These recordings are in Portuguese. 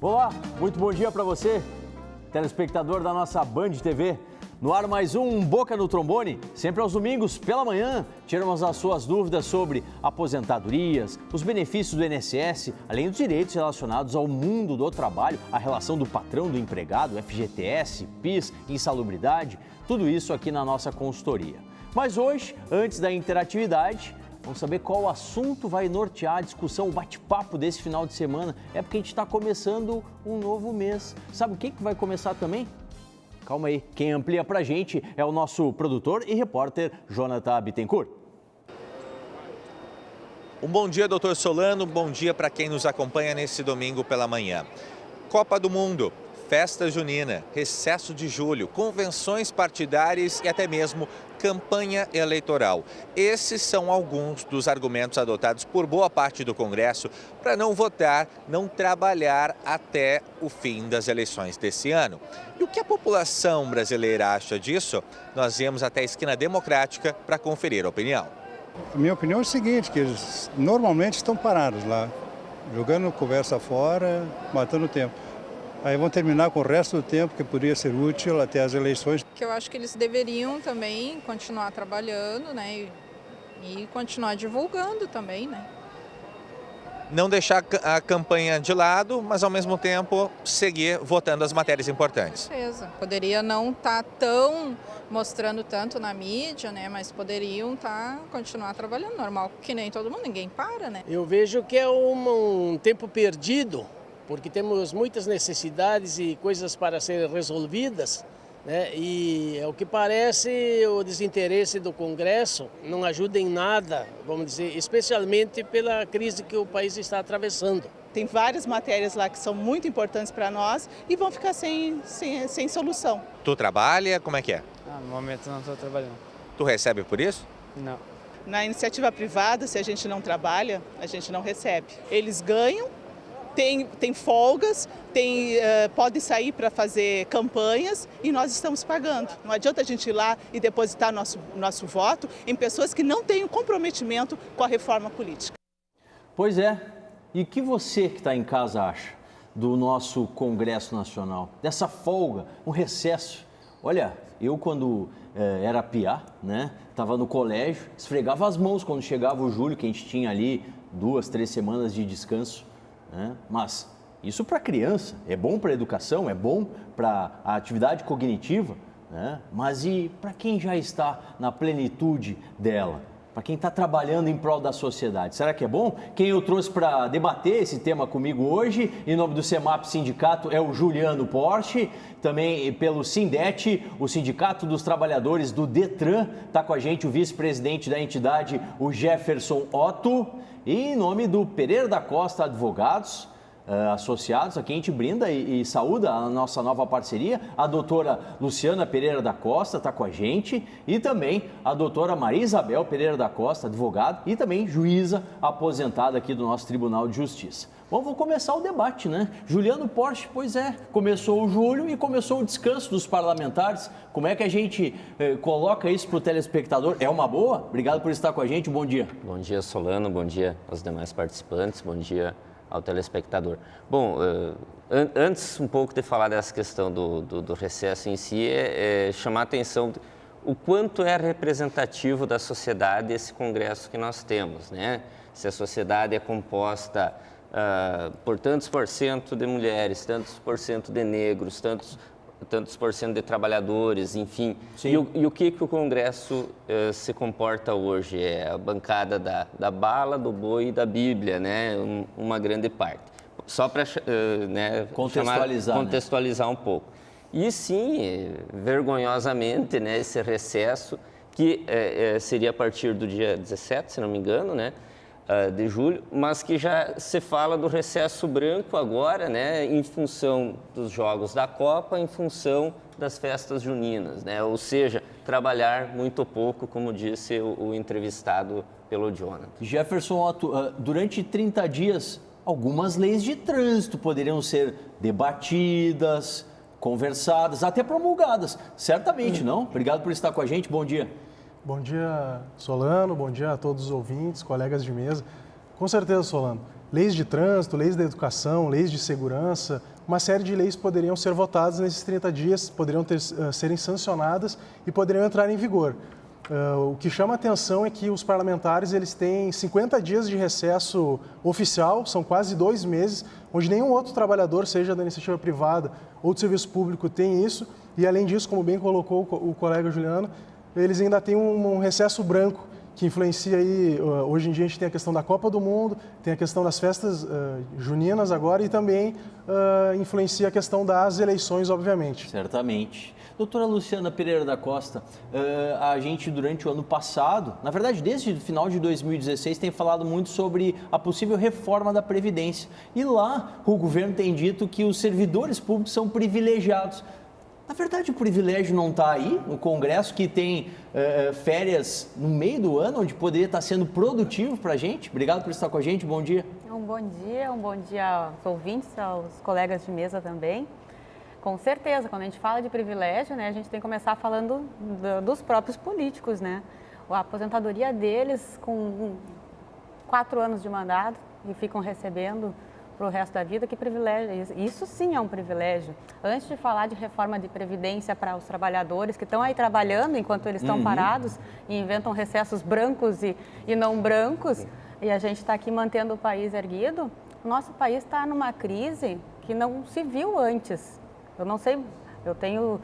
Olá, muito bom dia para você, telespectador da nossa Band TV. No ar mais um Boca no Trombone, sempre aos domingos pela manhã, tiramos as suas dúvidas sobre aposentadorias, os benefícios do INSS, além dos direitos relacionados ao mundo do trabalho, a relação do patrão do empregado, FGTS, PIS, insalubridade, tudo isso aqui na nossa consultoria. Mas hoje, antes da interatividade, vamos saber qual assunto vai nortear a discussão, o bate-papo desse final de semana. É porque a gente está começando um novo mês. Sabe o que vai começar também? Calma aí, quem amplia pra gente é o nosso produtor e repórter Jonathan Bittencourt. Um bom dia, doutor Solano, bom dia para quem nos acompanha nesse domingo pela manhã. Copa do Mundo, festa junina, recesso de julho, convenções partidárias e até mesmo campanha eleitoral. Esses são alguns dos argumentos adotados por boa parte do Congresso para não votar, não trabalhar até o fim das eleições desse ano. E o que a população brasileira acha disso? Nós viemos até a Esquina Democrática para conferir a opinião. A minha opinião é o seguinte, que eles normalmente estão parados lá, jogando conversa fora, matando tempo. Aí vão terminar com o resto do tempo que poderia ser útil até as eleições. Que eu acho que eles deveriam também continuar trabalhando, né, e continuar divulgando também, né. Não deixar a campanha de lado, mas ao mesmo tempo seguir votando as matérias importantes. Com certeza. Poderia não estar tão mostrando tanto na mídia, né, mas poderiam continuar trabalhando normal, que nem todo mundo, ninguém para, né. Eu vejo que é um tempo perdido, porque temos muitas necessidades e coisas para serem resolvidas, né? E ao que parece o desinteresse do Congresso não ajuda em nada, vamos dizer, especialmente pela crise que o país está atravessando. Tem várias matérias lá que são muito importantes para nós e vão ficar sem solução. Tu trabalha? Como é que é? No momento não estou trabalhando. Tu recebe por isso? Não. Na iniciativa privada, se a gente não trabalha, a gente não recebe. Eles ganham, tem folgas, podem sair para fazer campanhas e nós estamos pagando. Não adianta a gente ir lá e depositar nosso voto em pessoas que não têm um comprometimento com a reforma política. Pois é, e o que você que está em casa acha do nosso Congresso Nacional, dessa folga, um recesso? Olha, eu quando era piá, né, estava no colégio, esfregava as mãos quando chegava o julho, que a gente tinha ali 2, 3 semanas de descanso. Mas isso para criança é bom para a educação, é bom para a atividade cognitiva, né? Mas e para quem já está na plenitude dela? Para quem está trabalhando em prol da sociedade, será que é bom? Quem eu trouxe para debater esse tema comigo hoje, em nome do CEMAP Sindicato, é o Juliano Porsche, também pelo Sindete, o Sindicato dos Trabalhadores do Detran, está com a gente o vice-presidente da entidade, o Jefferson Otto, e em nome do Pereira da Costa Advogados Associados, aqui a gente brinda e saúda a nossa nova parceria, a doutora Luciana Pereira da Costa está com a gente e também a doutora Maria Isabel Pereira da Costa, advogada e também juíza aposentada aqui do nosso Tribunal de Justiça. Bom, vamos começar o debate, né? Juliano Porsche, pois é, começou o julho e começou o descanso dos parlamentares. Como é que a gente coloca isso para o telespectador? É uma boa? Obrigado por estar com a gente, bom dia. Bom dia, Solano, bom dia aos demais participantes, bom dia ao telespectador. Bom, antes um pouco de falar dessa questão do recesso em si, chamar a atenção o quanto é representativo da sociedade esse congresso que nós temos, né? Se a sociedade é composta por tantos por cento de mulheres, tantos por cento de negros, tantos por cento de trabalhadores, enfim. E o que o Congresso se comporta hoje? É a bancada da bala, do boi e da Bíblia, né? Uma grande parte. Só para contextualizar um pouco. E sim, vergonhosamente, né, esse recesso, que seria a partir do dia 17, se não me engano, né? De julho, mas que já se fala do recesso branco agora, né, em função dos jogos da Copa, em função das festas juninas, né, ou seja, trabalhar muito pouco, como disse o entrevistado pelo Jonathan. Jefferson Otto, durante 30 dias, algumas leis de trânsito poderiam ser debatidas, conversadas, até promulgadas, certamente, não? Obrigado por estar com a gente, bom dia. Bom dia, Solano, bom dia a todos os ouvintes, colegas de mesa. Com certeza, Solano, leis de trânsito, leis da educação, leis de segurança, uma série de leis poderiam ser votadas nesses 30 dias, poderiam serem sancionadas e poderiam entrar em vigor. O que chama a atenção é que os parlamentares eles têm 50 dias de recesso oficial, são quase 2 meses, onde nenhum outro trabalhador, seja da iniciativa privada ou do serviço público, tem isso. E, além disso, como bem colocou o colega Juliano, eles ainda têm um recesso branco, que influencia aí, hoje em dia a gente tem a questão da Copa do Mundo, tem a questão das festas juninas agora e também influencia a questão das eleições, obviamente. Certamente. Doutora Luciana Pereira da Costa, a gente durante o ano passado, na verdade desde o final de 2016, tem falado muito sobre a possível reforma da Previdência. E lá o governo tem dito que os servidores públicos são privilegiados. Na verdade, o privilégio não está aí, no Congresso, que tem férias no meio do ano, onde poderia estar sendo produtivo para a gente. Obrigado por estar com a gente, bom dia. Um bom dia aos ouvintes, aos colegas de mesa também. Com certeza, quando a gente fala de privilégio, né, a gente tem que começar falando dos próprios políticos, né? A aposentadoria deles com 4 anos de mandato e ficam recebendo para o resto da vida, que privilégio. Isso sim é um privilégio. Antes de falar de reforma de previdência para os trabalhadores que estão aí trabalhando enquanto eles estão parados e inventam recessos brancos e não brancos, e a gente está aqui mantendo o país erguido, o nosso país está numa crise que não se viu antes. Eu não sei, eu tenho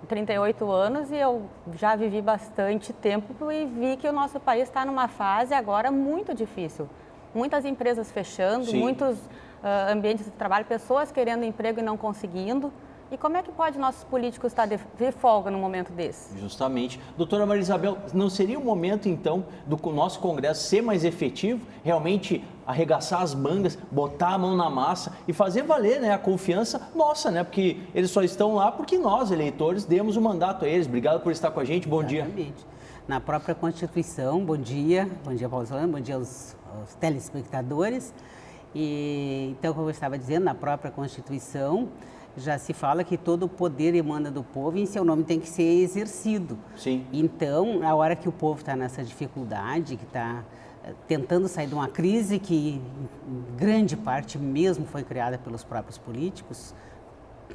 38 anos e eu já vivi bastante tempo e vi que o nosso país está numa fase agora muito difícil. Muitas empresas fechando, muitos ambientes de trabalho, pessoas querendo emprego e não conseguindo. E como é que pode nossos políticos estar de folga num momento desse? Justamente. Doutora Maria Isabel, não seria o momento, então, do nosso Congresso ser mais efetivo, realmente arregaçar as mangas, botar a mão na massa e fazer valer, né, a confiança nossa, né? Porque eles só estão lá porque nós, eleitores, demos o mandato a eles. Obrigado por estar com a gente. Bom dia. Na própria Constituição, bom dia Paulo Solano, bom dia aos telespectadores. E, então, como eu estava dizendo, na própria Constituição já se fala que todo o poder emana do povo e em seu nome tem que ser exercido. Sim. Então, a hora que o povo está nessa dificuldade, que está tentando sair de uma crise que, em grande parte, mesmo foi criada pelos próprios políticos,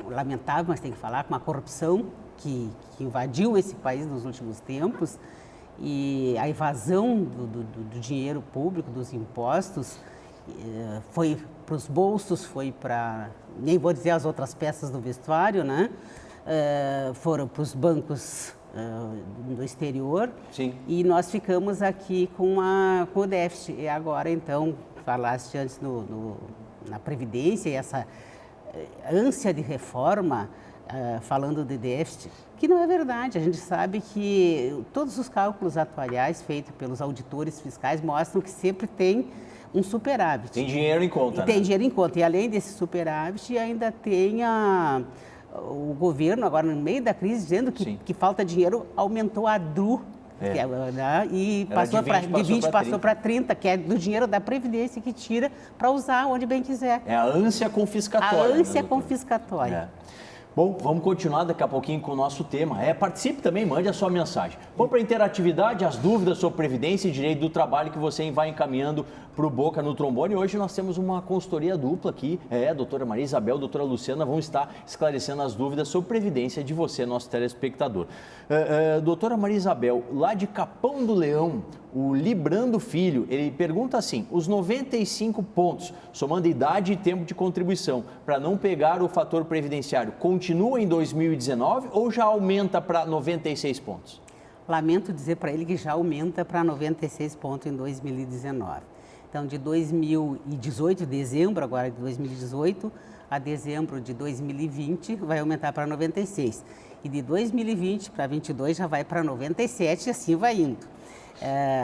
lamentável, mas tem que falar, com uma corrupção que invadiu esse país nos últimos tempos, e a evasão do dinheiro público, dos impostos, foi para os bolsos, foi para, nem vou dizer as outras peças do vestuário, né? Foram para os bancos do exterior. Sim. E nós ficamos aqui com o déficit. E agora, então, falaste antes na Previdência, e essa ânsia de reforma, falando de déficit, que não é verdade. A gente sabe que todos os cálculos atuariais feitos pelos auditores fiscais mostram que sempre tem um superávit. Tem dinheiro em conta, Tem dinheiro em conta. E além desse superávit, ainda tem o governo, agora no meio da crise, dizendo que falta dinheiro, aumentou a DRU. E passou de 20 passou para 30, que é do dinheiro da Previdência que tira para usar onde bem quiser. É a ânsia confiscatória. A ânsia confiscatória. Bom, vamos continuar daqui a pouquinho com o nosso tema. Participe também, mande a sua mensagem. Vamos para a interatividade, as dúvidas sobre Previdência e Direito do Trabalho que você vai encaminhando para o Boca no Trombone. Hoje nós temos uma consultoria dupla aqui, a doutora Maria Isabel, a doutora Luciana vão estar esclarecendo as dúvidas sobre Previdência de você, nosso telespectador. Doutora Maria Isabel, lá de Capão do Leão, o Librando Filho, ele pergunta assim, os 95 pontos, somando idade e tempo de contribuição, para não pegar o fator previdenciário, continua em 2019 ou já aumenta para 96 pontos? Lamento dizer para ele que já aumenta para 96 pontos em 2019. Então, de 2018, dezembro agora de 2018, a dezembro de 2020, vai aumentar para 96. E de 2020 para 22 já vai para 97 e assim vai indo.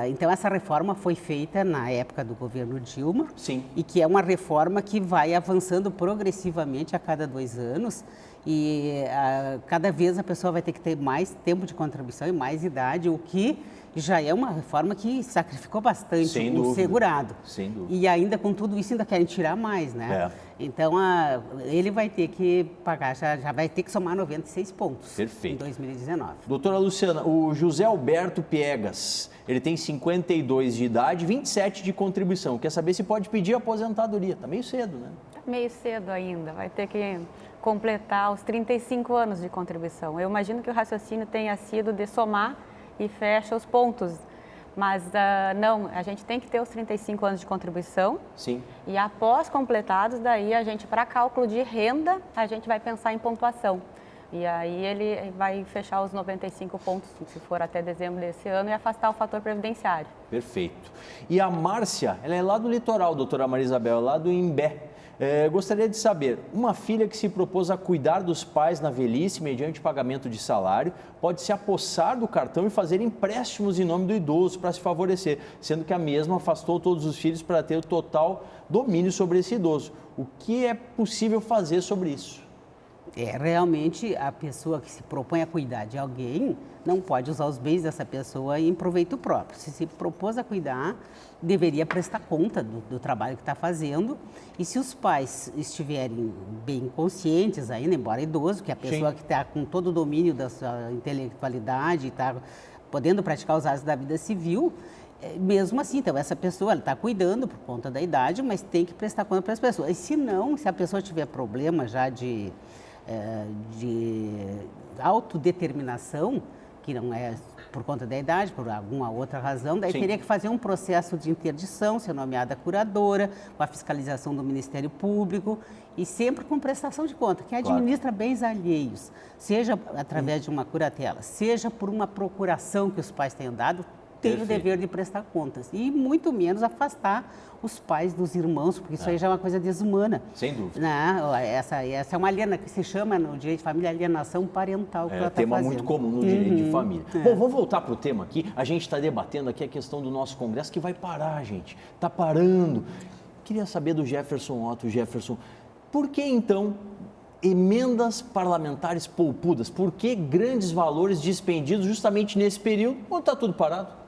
Então, essa reforma foi feita na época do governo Dilma. Sim. E que é uma reforma que vai avançando progressivamente a cada 2 anos e cada vez a pessoa vai ter que ter mais tempo de contribuição e mais idade, o que já é uma reforma que sacrificou bastante Sem o dúvida. segurado. Sem dúvida. E ainda com tudo isso ainda querem tirar mais, né? Então, ele vai ter que pagar, já vai ter que somar 96 pontos. Perfeito. Em 2019. Doutora Luciana, o José Alberto Piegas, ele tem 52 de idade, 27 de contribuição. Quer saber se pode pedir aposentadoria? Tá meio cedo, né? Tá meio cedo ainda, vai ter que completar os 35 anos de contribuição. Eu imagino que o raciocínio tenha sido de somar e fecha os pontos. Mas não, a gente tem que ter os 35 anos de contribuição. Sim. E após completados, daí a gente, para cálculo de renda, a gente vai pensar em pontuação. E aí ele vai fechar os 95 pontos, se for até dezembro desse ano, e afastar o fator previdenciário. Perfeito. E a Márcia, ela é lá do litoral, doutora Maria Isabel, lá do Imbé. Gostaria de saber, uma filha que se propôs a cuidar dos pais na velhice mediante pagamento de salário, pode se apossar do cartão e fazer empréstimos em nome do idoso para se favorecer, sendo que a mesma afastou todos os filhos para ter o total domínio sobre esse idoso. O que é possível fazer sobre isso? Realmente, a pessoa que se propõe a cuidar de alguém não pode usar os bens dessa pessoa em proveito próprio. Se propôs a cuidar, deveria prestar conta do trabalho que está fazendo. E se os pais estiverem bem conscientes ainda, embora idoso, que a pessoa que está com todo o domínio da sua intelectualidade, está podendo praticar os atos da vida civil, mesmo assim, então essa pessoa está cuidando por conta da idade, mas tem que prestar conta para as pessoas. E se não, se a pessoa tiver problema já de autodeterminação, que não é por conta da idade, por alguma outra razão, daí teria que fazer um processo de interdição, ser nomeada curadora, com a fiscalização do Ministério Público e sempre com prestação de conta, que administra bens alheios, seja através de uma curatela, seja por uma procuração que os pais tenham dado, tem o dever de prestar contas e muito menos afastar os pais dos irmãos, porque isso aí já é uma coisa desumana. Sem dúvida. Não, essa é uma aliena que se chama no direito de família alienação parental. É um tema muito comum no direito de família. Bom, vamos voltar para o tema aqui. A gente está debatendo aqui a questão do nosso Congresso, que vai parar, gente. Está parando. Queria saber do Jefferson Otto. Jefferson, por que então emendas parlamentares poupudas? Por que grandes valores dispendidos justamente nesse período, quando está tudo parado?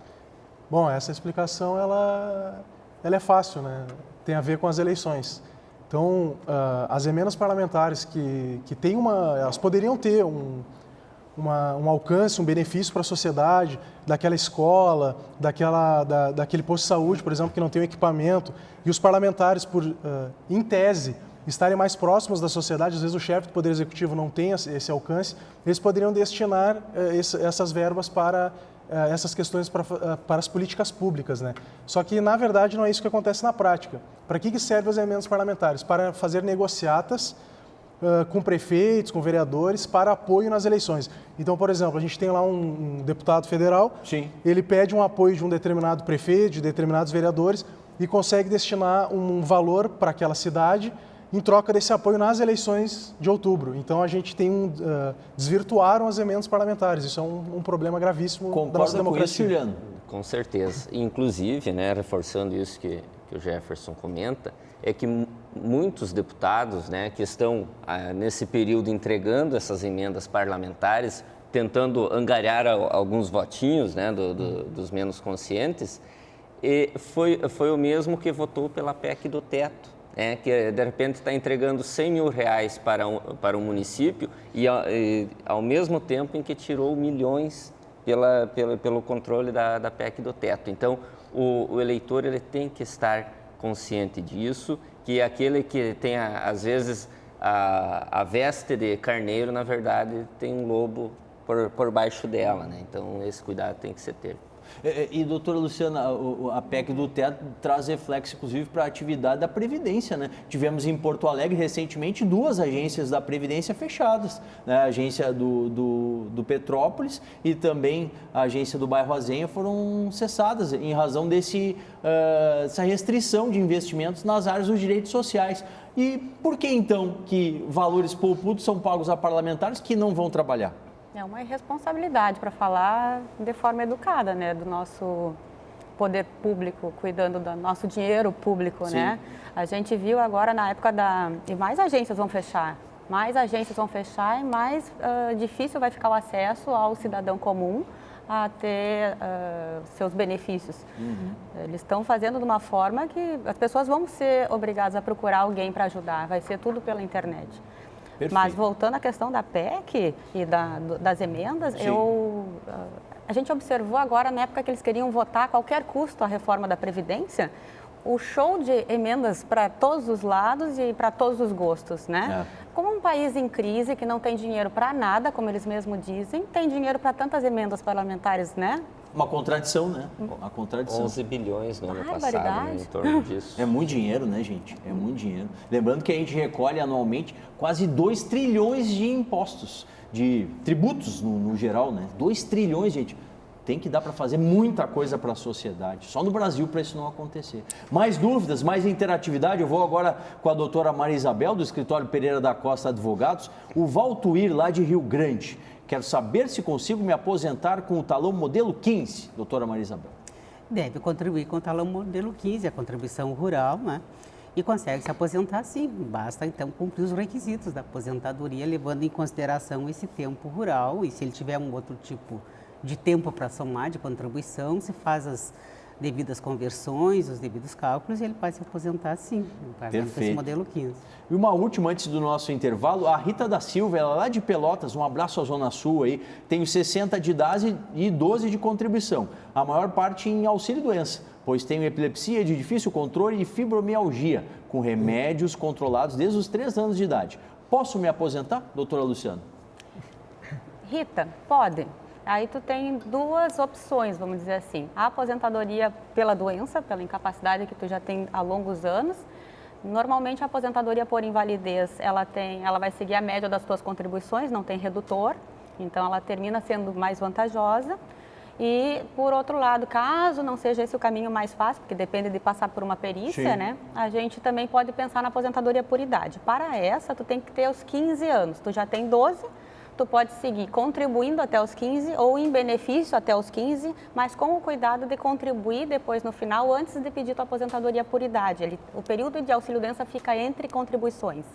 Bom, essa explicação ela é fácil, né? Tem a ver com as eleições. Então, as emendas parlamentares que têm elas poderiam ter um alcance, um benefício para a sociedade, daquela escola, daquele posto de saúde, por exemplo, que não tem um equipamento, e os parlamentares, em tese, estarem mais próximos da sociedade, às vezes o chefe do Poder Executivo não tem esse alcance, eles poderiam destinar essas verbas para essas questões para as políticas públicas, né? Só que, na verdade, não é isso que acontece na prática. Para que servem as emendas parlamentares? Para fazer negociatas com prefeitos, com vereadores, para apoio nas eleições. Então, por exemplo, a gente tem lá um deputado federal, ele pede um apoio de um determinado prefeito, de determinados vereadores, e consegue destinar um valor para aquela cidade em troca desse apoio nas eleições de outubro. Então, a gente tem desvirtuaram as emendas parlamentares. Isso é um problema gravíssimo da nossa democracia. Com isso, Juliano? Com certeza. Inclusive, né, reforçando isso que o Jefferson comenta, é que muitos deputados, né, que estão nesse período entregando essas emendas parlamentares, tentando angariar alguns votinhos, né, dos menos conscientes, e foi o mesmo que votou pela PEC do teto. Que de repente está entregando R$100 mil para um município e ao mesmo tempo em que tirou milhões pelo controle da PEC do teto. Então, o eleitor ele tem que estar consciente disso, que aquele que tem, às vezes, a veste de carneiro, na verdade, tem um lobo por baixo dela, né? Então, esse cuidado tem que ser ter. E, doutora Luciana, a PEC do teto traz reflexo, inclusive, para a atividade da Previdência, né? Tivemos em Porto Alegre, recentemente, 2 agências da Previdência fechadas, né? A agência do Petrópolis e também a agência do Bairro Azenha foram cessadas em razão dessa restrição de investimentos nas áreas dos direitos sociais. E por que, então, que valores poupudos são pagos a parlamentares que não vão trabalhar? É uma irresponsabilidade, para falar de forma educada, né, do nosso poder público, cuidando do nosso dinheiro público, né? A gente viu agora na época e mais agências vão fechar e mais difícil vai ficar o acesso ao cidadão comum a ter seus benefícios. Eles estão fazendo de uma forma que as pessoas vão ser obrigadas a procurar alguém para ajudar, vai ser tudo pela internet. Perfeito. Mas voltando à questão da PEC e das emendas, a gente observou agora, na época que eles queriam votar a qualquer custo a reforma da Previdência, o show de emendas para todos os lados e para todos os gostos, né? Como um país em crise, que não tem dinheiro para nada, como eles mesmos dizem, tem dinheiro para tantas emendas parlamentares, né? Uma contradição, né? Uma contradição. 11 bilhões no ano passado, Barbaridade. em torno disso. É muito dinheiro, né, gente? É muito dinheiro. Lembrando que a gente recolhe anualmente quase 2 trilhões de impostos, de tributos no geral, né? 2 trilhões, gente. Tem que dar para fazer muita coisa para a sociedade. Só no Brasil para isso não acontecer. Mais dúvidas, mais interatividade. Eu vou agora com a doutora Maria Isabel, do escritório Pereira da Costa Advogados. O Valtuir, lá de Rio Grande. Quero saber se consigo me aposentar com o talão modelo 15, doutora Maria Isabel. Deve contribuir com o talão modelo 15, a contribuição rural, né? E consegue se aposentar sim. Basta então cumprir os requisitos da aposentadoria, levando em consideração esse tempo rural. E se ele tiver um outro tipo de tempo para somar de contribuição, se faz as devidas conversões, os devidos cálculos, e ele pode se aposentar sim, pagando esse modelo 15. E uma última antes do nosso intervalo, a Rita da Silva, ela lá de Pelotas, um abraço à Zona Sul aí, tenho 60 de idade e 12 de contribuição, a maior parte em auxílio-doença, pois tenho epilepsia de difícil controle e fibromialgia, com remédios controlados desde os 3 anos de idade. Posso me aposentar, doutora Luciana? Rita, pode. Aí tu tem 2 opções, vamos dizer assim. A aposentadoria pela doença, pela incapacidade que tu já tem há longos anos. Normalmente a aposentadoria por invalidez, ela vai seguir a média das tuas contribuições, não tem redutor. Então ela termina sendo mais vantajosa. E por outro lado, caso não seja esse o caminho mais fácil, porque depende de passar por uma perícia, né? A gente também pode pensar na aposentadoria por idade. Para essa, tu tem que ter os 15 anos. Tu já tem 12. Tu pode seguir contribuindo até os 15 ou em benefício até os 15, mas com o cuidado de contribuir depois no final, antes de pedir tua aposentadoria por idade. O período de auxílio-doença fica entre contribuições.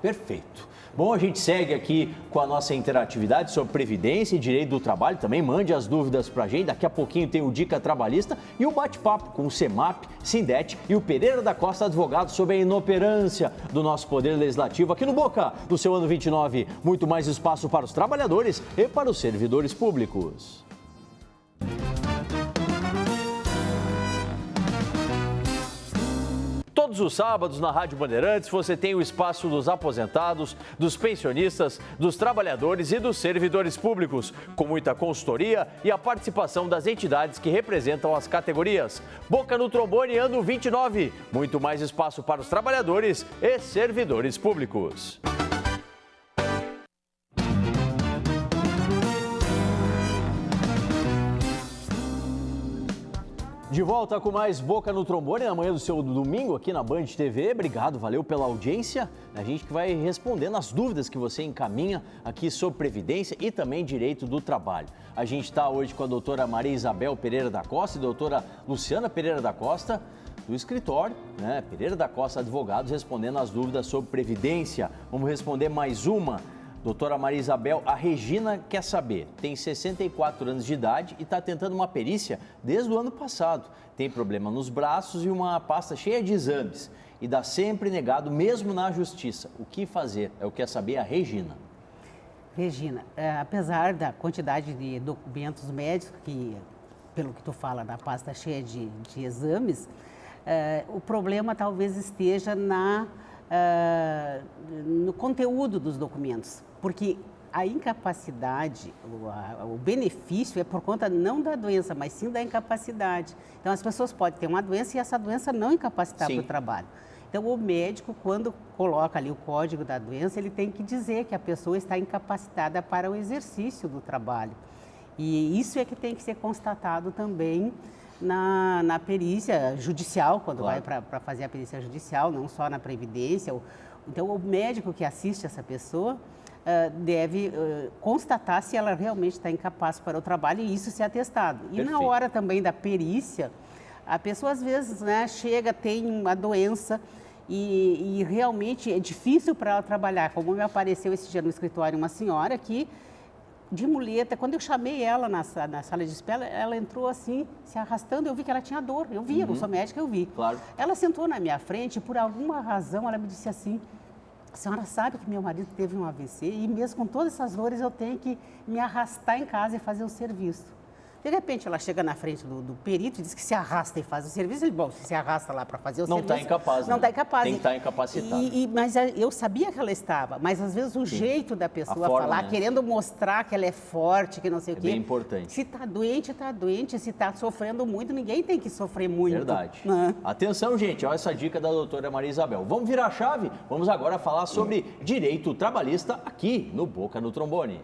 Perfeito. Bom, a gente segue aqui com a nossa interatividade sobre Previdência e Direito do Trabalho. Também mande as dúvidas para a gente. Daqui a pouquinho tem o Dica Trabalhista e o bate-papo com o CEMAP, Sindete e o Pereira da Costa Advogados sobre a inoperância do nosso Poder Legislativo aqui no Boca, do seu ano 29. Muito mais espaço para os trabalhadores e para os servidores públicos. Todos os sábados na Rádio Bandeirantes você tem o espaço dos aposentados, dos pensionistas, dos trabalhadores e dos servidores públicos, com muita consultoria e a participação das entidades que representam as categorias. Boca no Trombone, ano 29. Muito mais espaço para os trabalhadores e servidores públicos. De volta com mais Boca no Trombone na manhã do seu domingo aqui na Band TV. Obrigado, valeu pela audiência. A gente que vai respondendo as dúvidas que você encaminha aqui sobre Previdência e também Direito do Trabalho. A gente está hoje com a doutora Maria Isabel Pereira da Costa e a doutora Luciana Pereira da Costa, do escritório, né? Pereira da Costa Advogados, respondendo as dúvidas sobre Previdência. Vamos responder mais uma. Doutora Maria Isabel, a Regina quer saber, tem 64 anos de idade e está tentando uma perícia desde o ano passado. Tem problema nos braços e uma pasta cheia de exames e dá sempre negado, mesmo na justiça. O que fazer? É o que quer saber a Regina. Regina, apesar da quantidade de documentos médicos, que, pelo que tu fala, da pasta cheia de exames, o problema talvez esteja no conteúdo dos documentos, porque a incapacidade, o benefício é por conta não da doença, mas sim da incapacidade. Então, as pessoas podem ter uma doença e essa doença não incapacitar para o trabalho. Então, o médico, quando coloca ali o código da doença, ele tem que dizer que a pessoa está incapacitada para o exercício do trabalho. E isso é que tem que ser constatado também na perícia judicial, quando vai para fazer a perícia judicial, não só na Previdência. Então, o médico que assiste essa pessoa deve constatar se ela realmente está incapaz para o trabalho e isso ser atestado. E na hora também da perícia, a pessoa às vezes chega, tem uma doença e realmente é difícil para ela trabalhar. Como me apareceu esse dia no escritório uma senhora que de muleta. Quando eu chamei ela na sala de espera, ela entrou assim, se arrastando, eu vi que ela tinha dor. Eu vi, eu não sou médica, eu vi. Claro. Ela sentou na minha frente e, por alguma razão, ela me disse assim: a senhora sabe que meu marido teve um AVC e mesmo com todas essas dores eu tenho que me arrastar em casa e fazer o serviço. De repente, ela chega na frente do perito e diz que se arrasta e faz o serviço. Ele, bom, se arrasta lá para fazer o serviço... Não está incapaz, Não está incapaz. Tem que estar incapacitado. Mas eu sabia que ela estava, mas às vezes o jeito da pessoa forma, falar, né? querendo mostrar que ela é forte, que não sei o quê. É bem importante. Se está doente, está doente. Se está sofrendo muito, ninguém tem que sofrer muito. Verdade. Né? Atenção, gente, olha essa dica da doutora Maria Isabel. Vamos virar a chave? Vamos agora falar sobre direito trabalhista aqui no Boca no Trombone.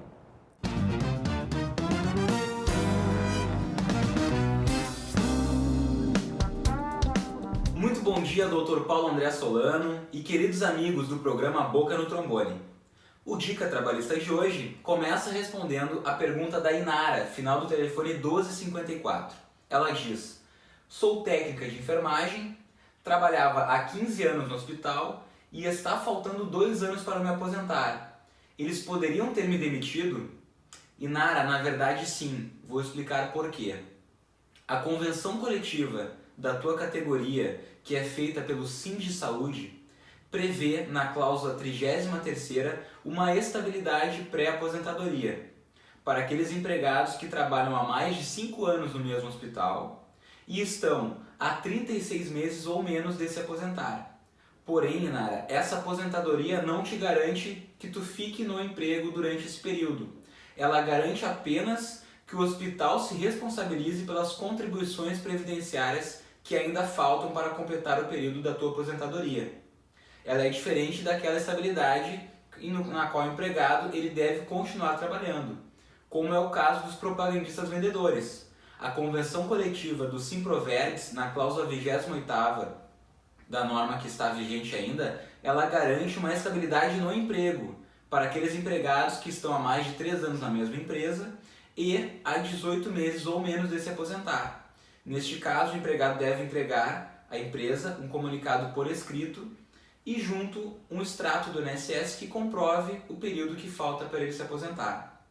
Muito bom dia, Dr. Paulo André Solano e queridos amigos do programa Boca no Trombone. O Dica Trabalhista de hoje começa respondendo a pergunta da Inara, final do telefone 1254. Ela diz: sou técnica de enfermagem, trabalhava há 15 anos no hospital e está faltando 2 anos para me aposentar. Eles poderiam ter me demitido? Inara, na verdade sim, vou explicar por quê. A convenção coletiva da tua categoria, que é feita pelo Sindisaúde, prevê na cláusula 33ª uma estabilidade pré-aposentadoria para aqueles empregados que trabalham há mais de 5 anos no mesmo hospital e estão há 36 meses ou menos de se aposentar. Porém, Inara, essa aposentadoria não te garante que tu fique no emprego durante esse período. Ela garante apenas que o hospital se responsabilize pelas contribuições previdenciárias que ainda faltam para completar o período da tua aposentadoria. Ela é diferente daquela estabilidade na qual o empregado ele deve continuar trabalhando, como é o caso dos propagandistas vendedores. A convenção coletiva do Simproverdes, na cláusula 28ª da norma que está vigente ainda, ela garante uma estabilidade no emprego para aqueles empregados que estão há mais de 3 anos na mesma empresa e há 18 meses ou menos de se aposentar. Neste caso, o empregado deve entregar à empresa um comunicado por escrito e junto um extrato do INSS que comprove o período que falta para ele se aposentar.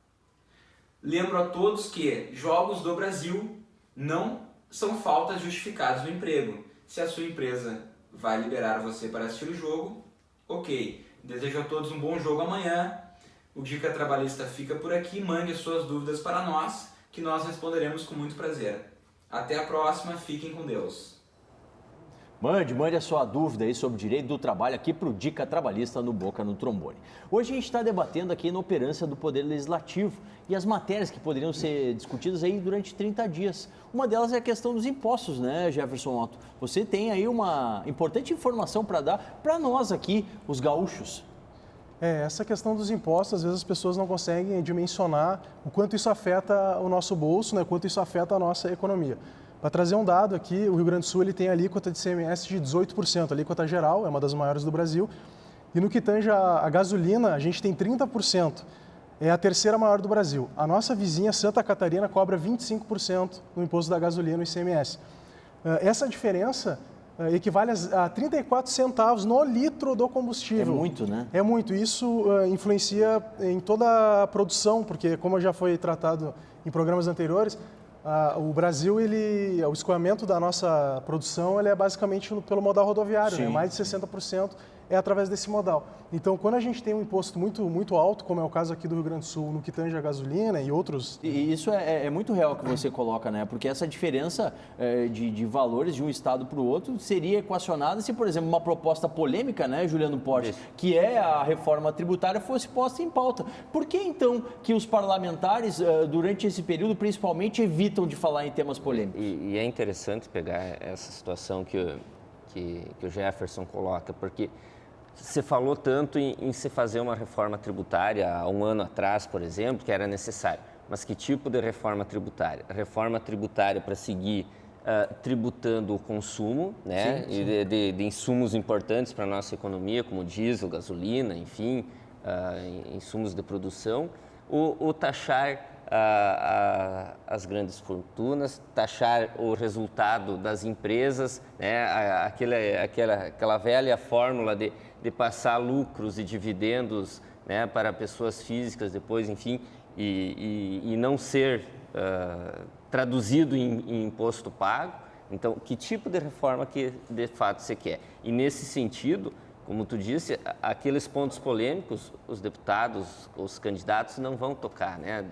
Lembro a todos que jogos do Brasil não são faltas justificadas no emprego. Se a sua empresa vai liberar você para assistir o jogo, ok. Desejo a todos um bom jogo amanhã. O Dica Trabalhista fica por aqui. Mande suas dúvidas para nós, que nós responderemos com muito prazer. Até a próxima, fiquem com Deus. Mande a sua dúvida aí sobre o direito do trabalho aqui para o Dica Trabalhista no Boca no Trombone. Hoje a gente está debatendo aqui a inoperância do Poder Legislativo e as matérias que poderiam ser discutidas aí durante 30 dias. Uma delas é a questão dos impostos, né, Jefferson Otto? Você tem aí uma importante informação para dar para nós aqui, os gaúchos. Essa questão dos impostos, às vezes as pessoas não conseguem dimensionar o quanto isso afeta o nosso bolso, né, o quanto isso afeta a nossa economia. Para trazer um dado aqui, o Rio Grande do Sul ele tem a alíquota de ICMS de 18%, a alíquota geral, é uma das maiores do Brasil. E no que tange a gasolina, a gente tem 30%, é a terceira maior do Brasil. A nossa vizinha, Santa Catarina, cobra 25% no imposto da gasolina no ICMS. Essa diferença equivale a 34 centavos no litro do combustível. É muito, né? É muito. Isso influencia em toda a produção, porque como já foi tratado em programas anteriores, o Brasil, o escoamento da nossa produção ele é basicamente pelo modal rodoviário, né? Mais de 60% é através desse modal. Então, quando a gente tem um imposto muito alto, como é o caso aqui do Rio Grande do Sul, no que tange a gasolina e outros... E isso é muito real que você coloca, né? Porque essa diferença de valores de um estado para o outro seria equacionada se, por exemplo, uma proposta polêmica, né, Juliano Porte, que é a reforma tributária, fosse posta em pauta. Por que, então, que os parlamentares, durante esse período, principalmente, evitam de falar em temas polêmicos? E é interessante pegar essa situação que o Jefferson coloca, porque você falou tanto em se fazer uma reforma tributária há um ano atrás, por exemplo, que era necessário. Mas que tipo de reforma tributária? A reforma tributária para seguir tributando o consumo, né? Sim. E de insumos importantes para a nossa economia, como diesel, gasolina, enfim, insumos de produção, ou taxar as grandes fortunas, taxar o resultado das empresas, né? Aquela velha fórmula de passar lucros e dividendos, né, para pessoas físicas depois, enfim, e não ser traduzido em imposto pago. Então, que tipo de reforma que de fato você quer? E nesse sentido, como tu disse, aqueles pontos polêmicos, os deputados, os candidatos não vão tocar, né,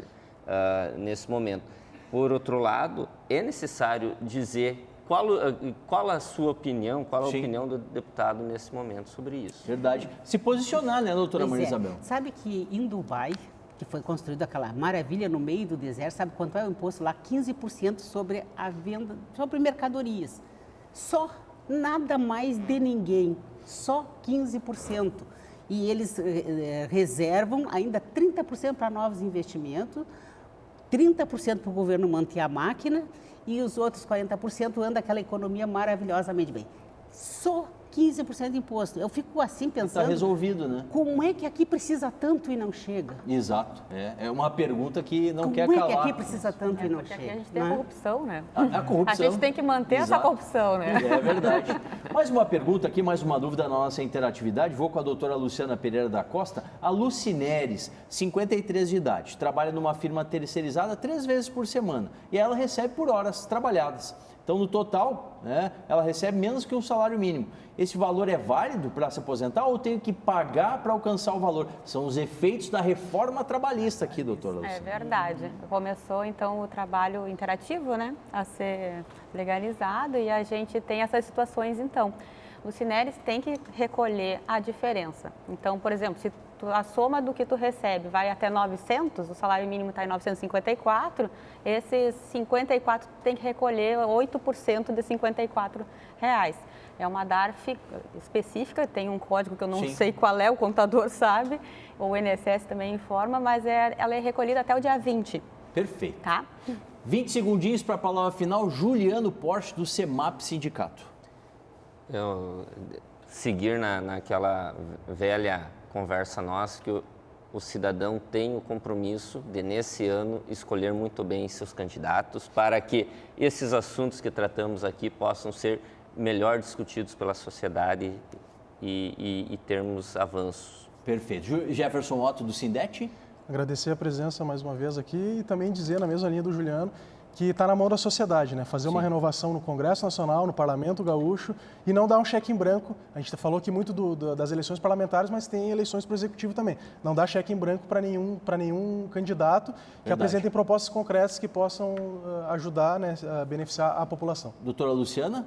nesse momento. Por outro lado, é necessário dizer qual a sua opinião, qual a opinião do deputado nesse momento sobre isso. Verdade. Se posicionar, né, doutora Maria Isabel? Sabe que em Dubai, que foi construída aquela maravilha no meio do deserto, sabe quanto é o imposto lá? 15% sobre a venda, sobre mercadorias. Só, nada mais de ninguém, só 15%. E eles reservam ainda 30% para novos investimentos, 30% para o governo manter a máquina e os outros 40% anda aquela economia maravilhosamente bem. Só 15% de imposto. Eu fico assim pensando... Está resolvido, né? Como é que aqui precisa tanto e não chega? Exato. É uma pergunta que não quer calar. Como é que aqui precisa tanto e não chega? Aqui a gente tem a corrupção, né? A corrupção. A gente tem que manter essa corrupção, né? É verdade. Mais uma pergunta aqui, mais uma dúvida na nossa interatividade. Vou com a doutora Luciana Pereira da Costa. A Lucineres, 53 de idade, trabalha numa firma terceirizada 3 vezes por semana. E ela recebe por horas trabalhadas. Então, no total, né, ela recebe menos que um salário mínimo. Esse valor é válido para se aposentar ou tem que pagar para alcançar o valor? São os efeitos da reforma trabalhista aqui, doutora Luciana. É verdade. Começou, então, o trabalho interativo, né, a ser legalizado e a gente tem essas situações, então. O Lucineres tem que recolher a diferença. Então, por exemplo, se a soma do que tu recebe vai até 900, o salário mínimo está em 954, esses 54 tem que recolher 8% de R$54. É uma DARF específica, tem um código que eu não sei qual é, o contador sabe, o INSS também informa, mas ela é recolhida até o dia 20. Perfeito. Tá? 20 segundinhos para a palavra final, Juliano Porsche, do CEMAP Sindicato. Eu seguir naquela velha conversa nossa que o cidadão tem o compromisso de, nesse ano, escolher muito bem seus candidatos para que esses assuntos que tratamos aqui possam ser melhor discutidos pela sociedade e termos avanços. Perfeito. Jefferson Otto, do Sindete. Agradecer a presença mais uma vez aqui e também dizer, na mesma linha do Juliano, que está na mão da sociedade, né? Fazer uma renovação no Congresso Nacional, no Parlamento Gaúcho e não dar um cheque em branco. A gente falou aqui muito das eleições parlamentares, mas tem eleições para o Executivo também. Não dar cheque em branco para nenhum candidato que apresentem propostas concretas que possam ajudar, né, a beneficiar a população. Doutora Luciana?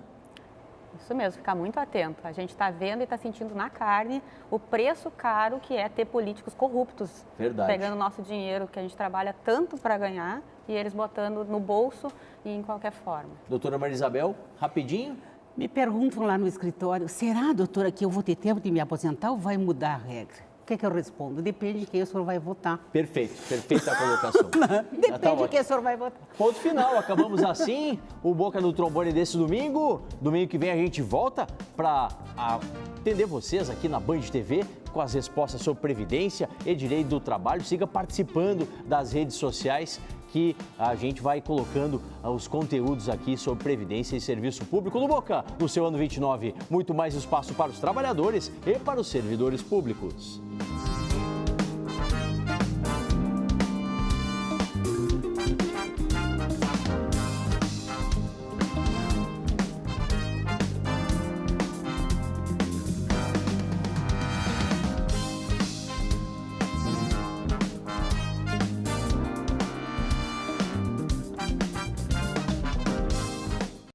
Isso mesmo, ficar muito atento. A gente está vendo e está sentindo na carne o preço caro que é ter políticos corruptos. Verdade. Pegando nosso dinheiro que a gente trabalha tanto para ganhar e eles botando no bolso e em qualquer forma. Doutora Maria Isabel, rapidinho. Me perguntam lá no escritório, será, doutora, que eu vou ter tempo de me aposentar ou vai mudar a regra? O que é que eu respondo? Depende de quem o senhor vai votar. Perfeito, perfeita a colocação. Depende de quem o senhor vai votar. Ponto final, acabamos assim o Boca no Trombone desse domingo. Domingo que vem a gente volta para atender vocês aqui na Band TV com as respostas sobre Previdência e Direito do Trabalho. Siga participando das redes sociais que a gente vai colocando os conteúdos aqui sobre Previdência e Serviço Público no Boca. No seu ano 29, muito mais espaço para os trabalhadores e para os servidores públicos.